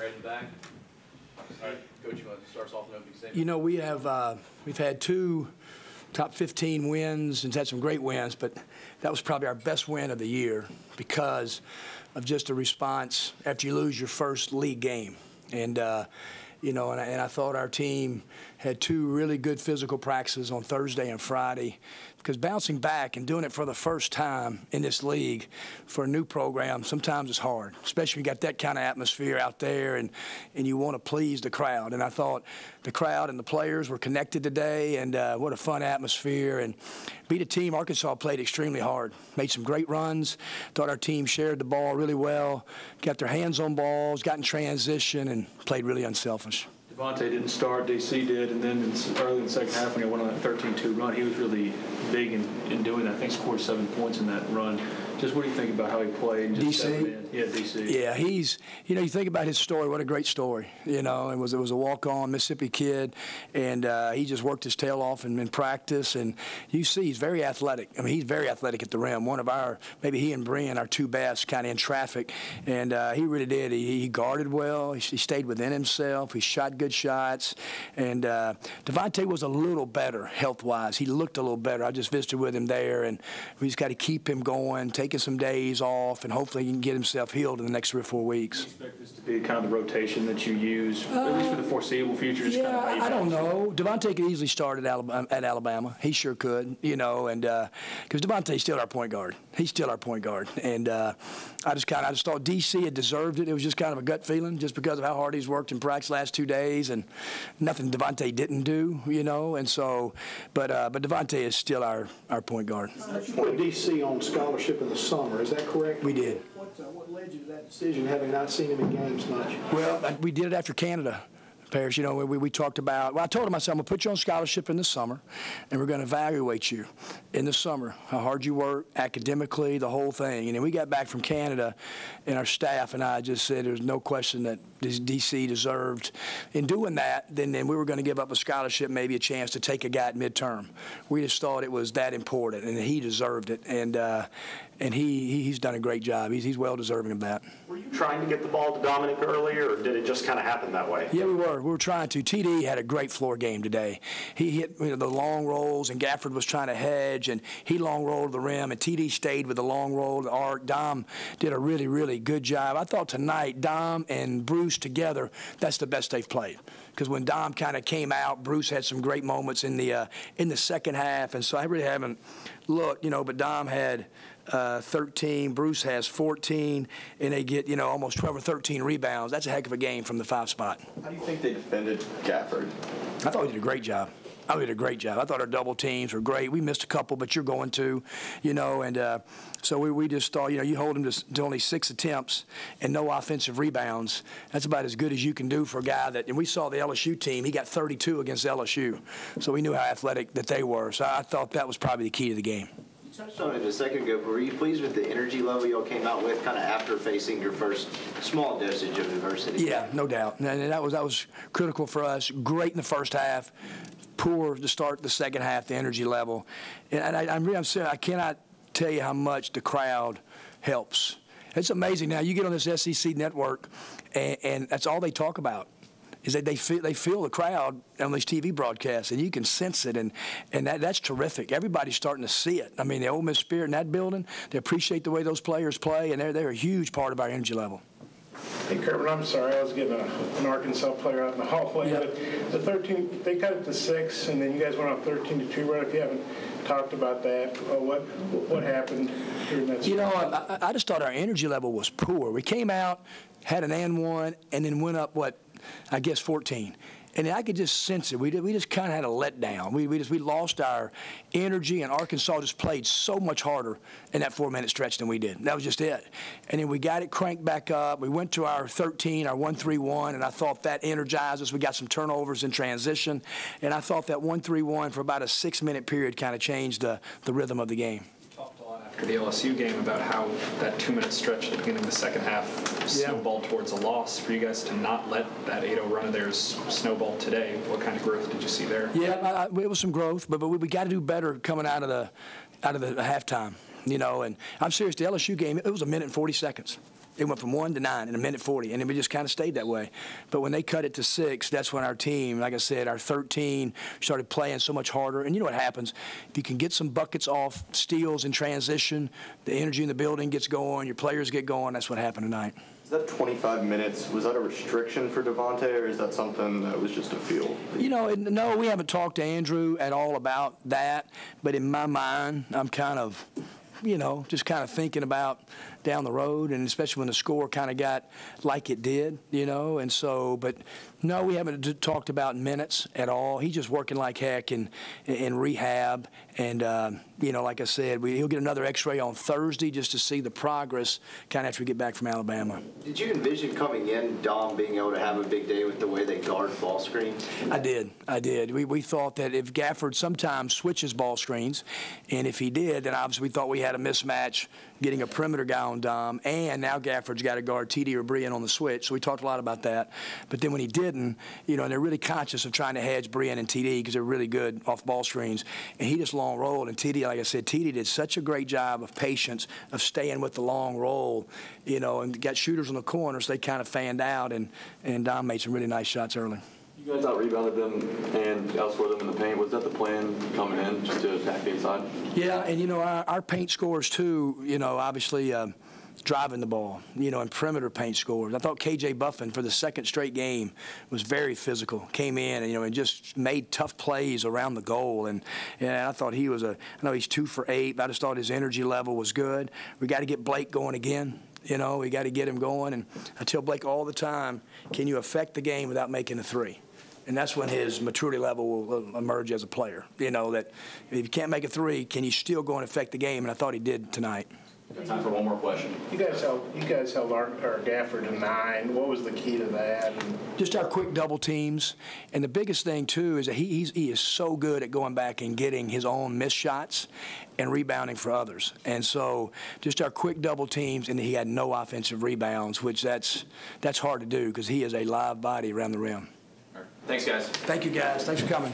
heading back. All right, Coach, you want to start us off in opening statement? You know, we've had 2 top 15 wins and had some great wins, but that was probably our best win of the year because of just a response after you lose your first league game. And you know, and I thought our team had 2 really good physical practices on Thursday and Friday, because bouncing back and doing it for the first time in this league for a new program sometimes is hard, especially when you got that kind of atmosphere out there and you want to please the crowd. And I thought the crowd and the players were connected today, and what a fun atmosphere. And beat a team. Arkansas played extremely hard, made some great runs. Thought our team shared the ball really well, got their hands on balls, got in transition, and played really unselfish. Devontae didn't start, DC did, and then early in the second half when he went on that 13-2 run, he was really big in doing that. I think scored 7 points in that run. Just what do you think about how he played? And just DC? Yeah, DC. Yeah, he's, you know, you think about his story, what a great story. You know, it was a walk-on Mississippi kid, and he just worked his tail off in practice. And you see he's very athletic. I mean, he's very athletic at the rim. One of our, maybe he and Brian, our 2 best kind of in traffic. And he really did. He guarded well. He stayed within himself. He shot good shots. And Devontae was a little better health-wise. He looked a little better. I just visited with him there, and we just got to keep him going, taking some days off, and hopefully he can get himself healed in the next 3 or 4 weeks. Do you expect this to be kind of the rotation that you use, at least for the foreseeable future? Yeah, kind of how you I don't know. Devontae could eजली start at Alabama. He sure could, you know, and because Devontae's still our point guard. He's still our point guard. And I just thought DC had deserved it. It was just kind of a gut feeling just because of how hard he's worked in practice last 2 days, and nothing Devontae didn't do, you know. And so, but Devontae is still our point guard. You put DC on scholarship in the summer, is that correct? We did. What led you to that decision, having not seen him in games much? Well, we did it after Canada. Paris, you know, we talked about, well, I told him, I said, I'm going to put you on scholarship in the summer, and we're going to evaluate you in the summer, how hard you work, academically, the whole thing. And then we got back from Canada, and our staff and I just said there's no question that DC deserved. In doing that, then we were going to give up a scholarship, maybe a chance to take a guy at midterm. We just thought it was that important, and he deserved it. And he's done a great job. He's well deserving of that. Were you trying to get the ball to Dominic earlier, or did it just kind of happen that way? Yeah, we were. We were trying to. TD had a great floor game today. He hit the long rolls, and Gafford was trying to hedge, and he long rolled to the rim, and TD stayed with the long roll, the arc. Dom did a really, really good job. I thought tonight, Dom and Bruce together, that's the best they've played. Because when Dom kind of came out, Bruce had some great moments in the second half, and so I really haven't looked, you know, but Dom had 13, Bruce has 14, and they get, you know, almost 12 or 13 rebounds. That's a heck of a game from the 5 spot. How do you think they defended Gafford? I thought we did a great job. I did a great job. I thought our double teams were great. We missed a couple, but you're going to, you know, and so we just thought, you know, you hold him to only 6 attempts and no offensive rebounds. That's about as good as you can do for a guy that, and we saw the LSU team, he got 32 against LSU. So we knew how athletic that they were. So I thought that was probably the key to the game. You touched on it a second ago, but were you pleased with the energy level y'all came out with kind of after facing your first small dosage of adversity? Yeah, no doubt. And that was critical for us. Great in the first half. Poor to start the second half, the energy level. And I'm saying I cannot tell you how much the crowd helps. It's amazing. Now, you get on this SEC network, and that's all they talk about, is that they feel the crowd on these TV broadcasts, and you can sense it, and that's terrific. Everybody's starting to see it. I mean, the Ole Miss spirit in that building, they appreciate the way those players play, and they're a huge part of our energy level. Hey, Kermit, I'm sorry. I was getting an Arkansas player out in the hallway. Yep. But the 13, they cut it to 6, and then you guys went on 13-2 run. If you haven't talked about that, what happened during that? You know, I just thought our energy level was poor. We came out, had an and one, and then went up, I guess 14. And I could just sense it. We just kind of had a letdown. We lost our energy, and Arkansas just played so much harder in that 4-minute stretch than we did. That was just it. And then we got it cranked back up. We went to our 13, our 1-3-1, and I thought that energized us. We got some turnovers in transition, and I thought that 1-3-1 for about a 6-minute period kind of changed the rhythm of the game. After the LSU game about how that 2-minute stretch at the beginning of the second half snowballed towards a loss. For you guys to not let that 8-0 run of theirs snowball today, what kind of growth did you see there? Yeah, it was some growth, but we got to do better coming out of the halftime, you know. And I'm serious, the LSU game, it was 1 minute and 40 seconds. It went from 1 to 9 in a minute 40, and then we just kind of stayed that way. But when they cut it to 6, that's when our team, like I said, our 13 started playing so much harder. And you know what happens? If you can get some buckets off steals in transition, the energy in the building gets going, your players get going. That's what happened tonight. Is that 25 minutes, was that a restriction for Devontae, or is that something that was just a feel? You know, no, we haven't talked to Andrew at all about that. But in my mind, I'm kind of, you know, just kind of thinking about down the road, and especially when the score kind of got like it did, you know. And so, but no, we haven't talked about minutes at all. He's just working like heck in rehab. And, you know, like I said, he'll get another x-ray on Thursday just to see the progress kind of after we get back from Alabama. Did you envision coming in, Dom, being able to have a big day with the way they guard ball screens? I did. We thought that if Gafford sometimes switches ball screens, and if he did, then obviously we thought we had a mismatch getting a perimeter guy on Dom, and now Gafford's got to guard TD or Brian on the switch. So we talked a lot about that. But then when he didn't, you know, and they're really conscious of trying to hedge Brian and TD because they're really good off ball screens, and he just long rolled. And TD, like I said, TD did such a great job of patience, of staying with the long roll, you know, and got shooters on the corners. They kind of fanned out, and Dom made some really nice shots early. You guys out-rebounded them and outscored them in the paint. Was that the plan coming in, just to attack the inside? Yeah, and, you know, our paint scores, too, you know, obviously driving the ball, you know, and perimeter paint scores. I thought K.J. Buffin, for the second straight game, was very physical, came in, and, you know, and just made tough plays around the goal. And I thought he was I know he's 2 for 8, but I just thought his energy level was good. We got to get Blake going again. You know, we got to get him going. And I tell Blake all the time, can you affect the game without making a 3? And that's when his maturity level will emerge as a player. You know, that if you can't make a 3, can you still go and affect the game? And I thought he did tonight. Got time for one more question. You guys held our Gafford to 9. What was the key to that? Just our quick double teams. And the biggest thing, too, is that he is so good at going back and getting his own missed shots and rebounding for others. And so just our quick double teams, and he had no offensive rebounds, which that's hard to do because he is a live body around the rim. Thanks, guys. Thank you, guys. Thanks for coming.